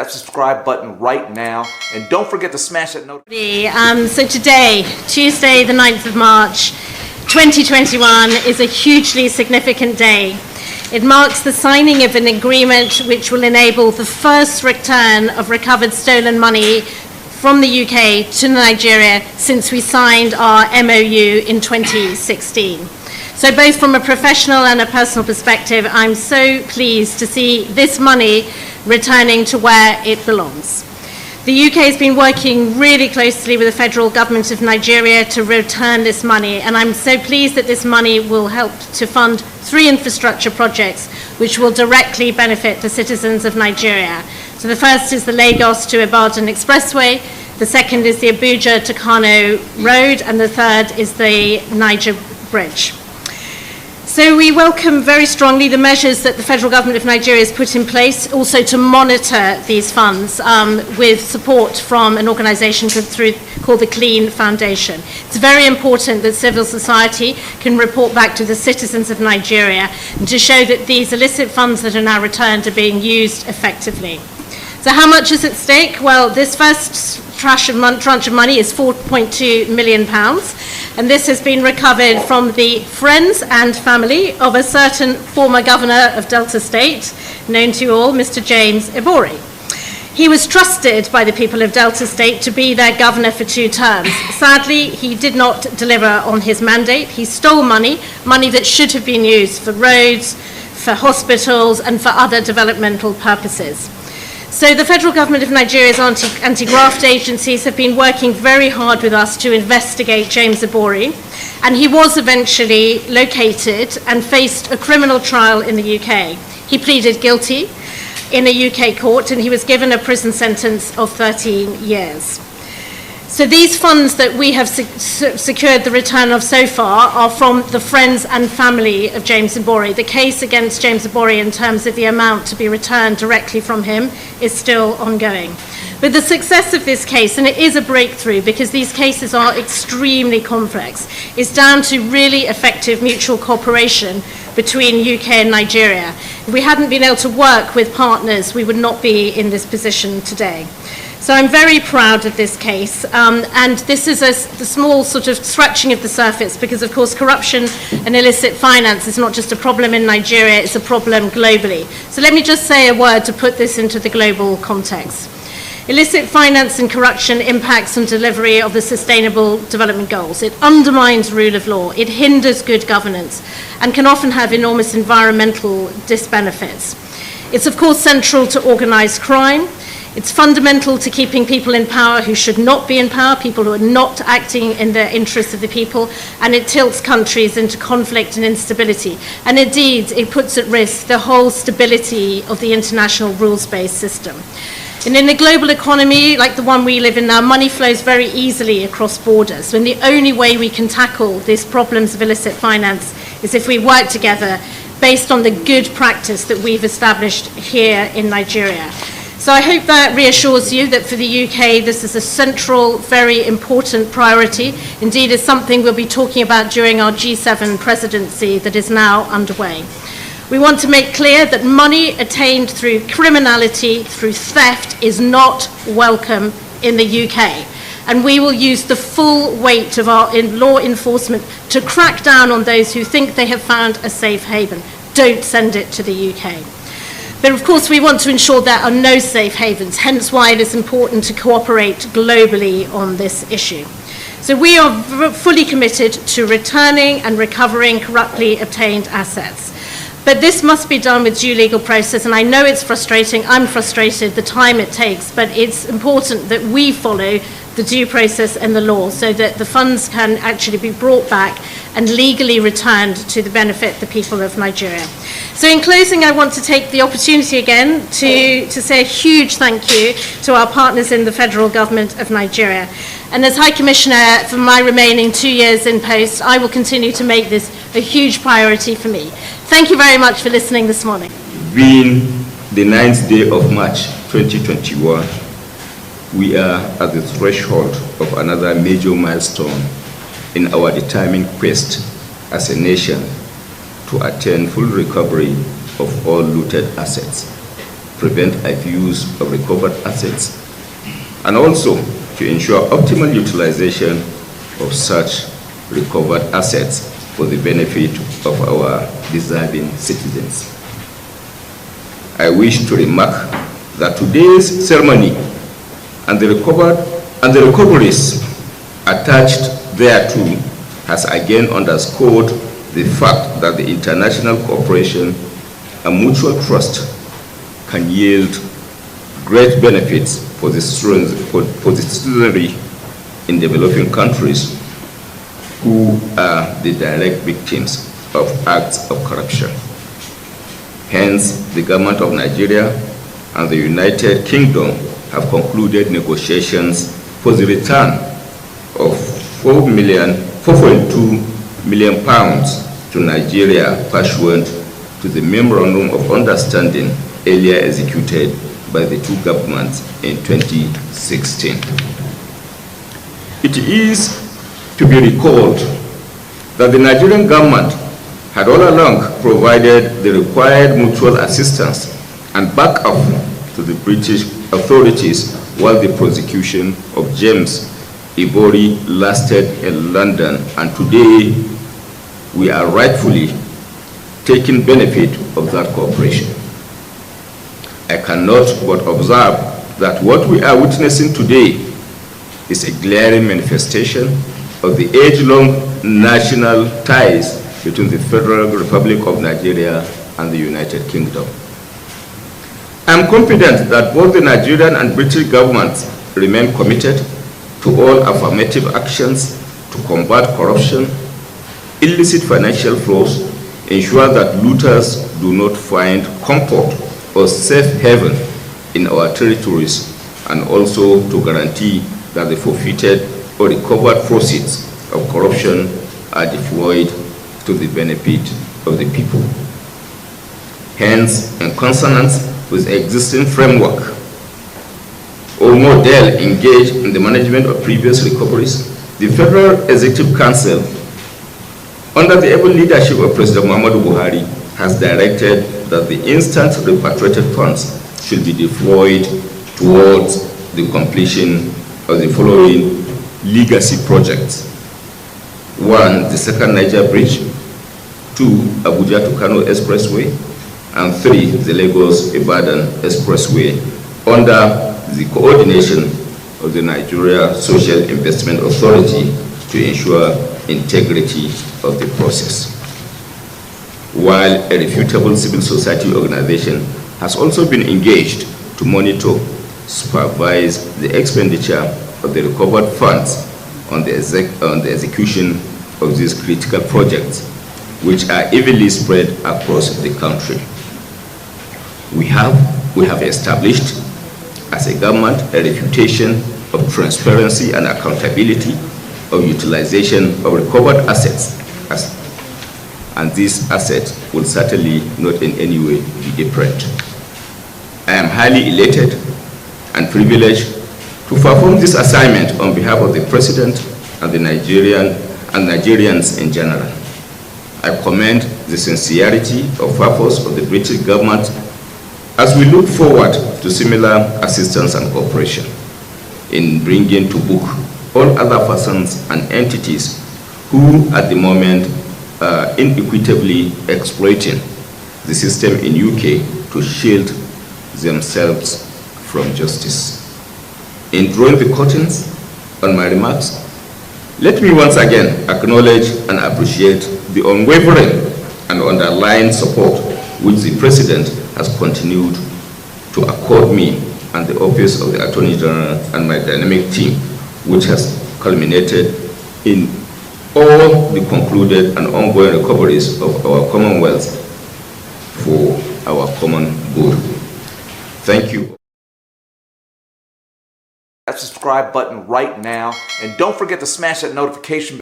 that subscribe button right now, and don't forget to smash that notification. So today, Tuesday the 9th of March 2021, is a hugely significant day. It marks the signing of an agreement which will enable the first return of recovered stolen money from the UK to Nigeria since we signed our MOU in 2016. So both from a professional and a personal perspective, I'm so pleased to see this money returning to where it belongs. The UK has been working really closely with the federal government of Nigeria to return this money, and I'm so pleased that this money will help to fund 3 infrastructure projects which will directly benefit the citizens of Nigeria. So the first is the Lagos to Ibadan Expressway, the second is the Abuja to Kano Road, and the third is the Niger Bridge. So we welcome very strongly the measures that the federal government of Nigeria has put in place, also to monitor these funds with support from an organisation called the Clean Foundation. It's very important that civil society can report back to the citizens of Nigeria and to show that these illicit funds that are now returned are being used effectively. So how much is at stake? Well, this first tranche of money is £4.2 million, and this has been recovered from the friends and family of a certain former governor of Delta State, known to you all, Mr. James Ibori. He was trusted by the people of Delta State to be their governor for 2 terms. Sadly, he did not deliver on his mandate. He stole money that should have been used for roads, for hospitals, and for other developmental purposes. So the federal government of Nigeria's anti-graft agencies have been working very hard with us to investigate James Ibori, and he was eventually located and faced a criminal trial in the UK. He pleaded guilty in a UK court, and he was given a prison sentence of 13 years. So these funds that we have secured the return of so far are from the friends and family of James Ibori. The case against James Ibori in terms of the amount to be returned directly from him is still ongoing. But the success of this case, and it is a breakthrough because these cases are extremely complex, is down to really effective mutual cooperation between UK and Nigeria. If we hadn't been able to work with partners, we would not be in this position today. So I'm very proud of this case, and this is the small sort of scratching of the surface because, of course, corruption and illicit finance is not just a problem in Nigeria, it's a problem globally. So let me just say a word to put this into the global context. Illicit finance and corruption impacts on delivery of the Sustainable Development Goals. It undermines rule of law, it hinders good governance, and can often have enormous environmental disbenefits. It's, of course, central to organised crime. It's fundamental to keeping people in power who should not be in power, people who are not acting in the interests of the people, and it tilts countries into conflict and instability. And indeed, it puts at risk the whole stability of the international rules-based system. And in a global economy like the one we live in now, money flows very easily across borders. And the only way we can tackle these problems of illicit finance is if we work together based on the good practice that we've established here in Nigeria. So I hope that reassures you that for the UK, this is a central, very important priority. Indeed, it's something we'll be talking about during our G7 presidency that is now underway. We want to make clear that money attained through criminality, through theft, is not welcome in the UK. And we will use the full weight of our law enforcement to crack down on those who think they have found a safe haven. Don't send it to the UK. But of course, we want to ensure there are no safe havens, hence why it is important to cooperate globally on this issue. So we are fully committed to returning and recovering corruptly obtained assets. But this must be done with due legal process, and I know it's frustrating, I'm frustrated, the time it takes, but it's important that we follow the due process and the law so that the funds can actually be brought back and legally returned to the benefit of the people of Nigeria. So in closing, I want to take the opportunity again to say a huge thank you to our partners in the federal government of Nigeria. And as High Commissioner for my remaining 2 years in post, I will continue to make this a huge priority for me. Thank you very much for listening this morning. Being the 9th day of March 2021, we are at the threshold of another major milestone in our determined quest as a nation to attain full recovery of all looted assets. prevent abuse of recovered assets, and also to ensure optimal utilization of such recovered assets for the benefit of our deserving citizens. I wish to remark that today's ceremony and the recoveries attached thereto has again underscored the fact that the international cooperation and mutual trust can yield great benefits for the citizenry in developing countries who are the direct victims of acts of corruption. Hence, the government of Nigeria and the United Kingdom have concluded negotiations for the return of £4.2 million to Nigeria pursuant to the Memorandum of Understanding earlier executed by the two governments in 2016. It is to be recalled that the Nigerian government had all along provided the required mutual assistance and backup to the British authorities while the prosecution of James Ibori lasted in London, and today we are rightfully taking benefit of that cooperation. I cannot but observe that what we are witnessing today is a glaring manifestation of the age-long national ties between the Federal Republic of Nigeria and the United Kingdom. I am confident that both the Nigerian and British governments remain committed to all affirmative actions to combat corruption, illicit financial flows, ensure that looters do not find comfort or safe haven in our territories, and also to guarantee that the forfeited or recovered proceeds of corruption are deployed to the benefit of the people. Hence, in consonance with existing framework or model engaged in the management of previous recoveries, the Federal Executive Council, under the able leadership of President Muhammadu Buhari, has directed that the instant repatriated funds should be deployed towards the completion of the following legacy projects. 1, the second Niger Bridge; 2, Abuja to Kano Expressway; and 3, the Lagos-Ibadan Expressway, under the coordination of the Nigeria Social Investment Authority to ensure integrity of the process. While a reputable civil society organization has also been engaged to monitor, supervise the expenditure of the recovered funds on the execution of these critical projects, which are evenly spread across the country. We have established as a government a reputation of transparency and accountability of utilization of recovered assets, and this asset will certainly not in any way be different. I am highly elated and privileged to perform this assignment on behalf of the President and the Nigerians in general. I commend the sincerity of purpose of the British government as we look forward to similar assistance and cooperation in bringing to book all other persons and entities who at the moment are inequitably exploiting the system in UK to shield themselves from justice. In drawing the curtains on my remarks, let me once again acknowledge and appreciate the unwavering and underlying support which the President has continued to accord me and the Office of the Attorney General and my dynamic team, which has culminated in all the concluded and ongoing recoveries of our Commonwealth for our common good. Thank you. That subscribe button right now, and don't forget to smash that notification bell.